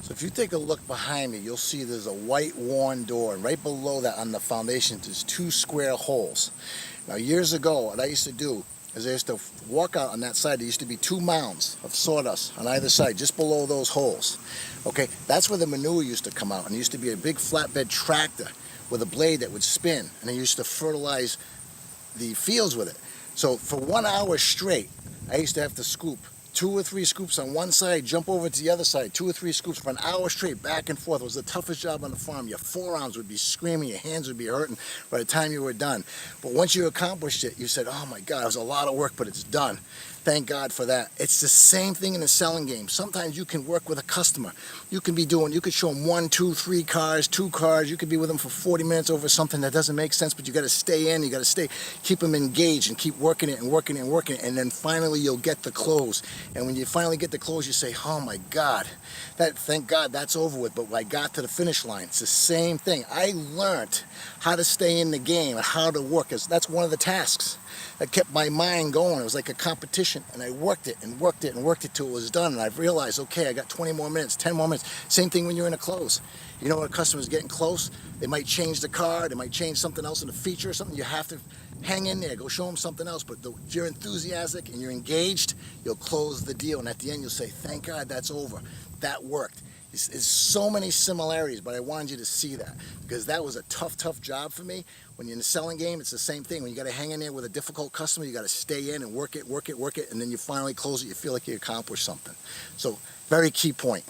So if you take a look behind me, you'll see there's a white worn door, and right below that on the foundation there's two square holes. Now years ago, what I used to do is I used to walk out on that side. There used to be two mounds of sawdust on either side, just below those holes. Okay, that's where the manure used to come out, and there used to be a big flatbed tractor with a blade that would spin, and they used to fertilize the fields with it. So for 1 hour straight, I used to have to scoop 2 or 3 scoops on one side, jump over to the other side, 2 or 3 scoops for an hour straight, back and forth. It was the toughest job on the farm. Your forearms would be screaming, your hands would be hurting by the time you were done. But once you accomplished it, you said, oh my God, it was a lot of work, but it's done. Thank God for that. It's the same thing in the selling game. Sometimes you can work with a customer. You could show them 1, 2, 3 cars, 2 cars. You could be with them for 40 minutes over something that doesn't make sense, but you got to stay in, you got to keep them engaged and keep working it and working it and working it, and then finally you'll get the close. And when you finally get the close, you say, oh my God, thank God that's over with, but I got to the finish line. It's the same thing. I learned how to stay in the game and how to work. That's one of the tasks that kept my mind going. It was like a competition, and I worked it and worked it and worked it till it was done, and I've realized, okay, I got 20 more minutes, 10 more minutes. Same thing when you're in a close. You know, when a customer's getting close, they might change the car, they might change something else in the feature or something. You have to hang in there, go show them something else, but if you're enthusiastic and you're engaged, you'll close the deal, and at the end you'll say, thank God that's over. That worked. There's so many similarities, but I wanted you to see that because that was a tough job for me. When you're in the selling game, it's the same thing. When you got to hang in there with a difficult customer, you got to stay in and work it, and then you finally close it. You feel like you accomplished something. So, very key point.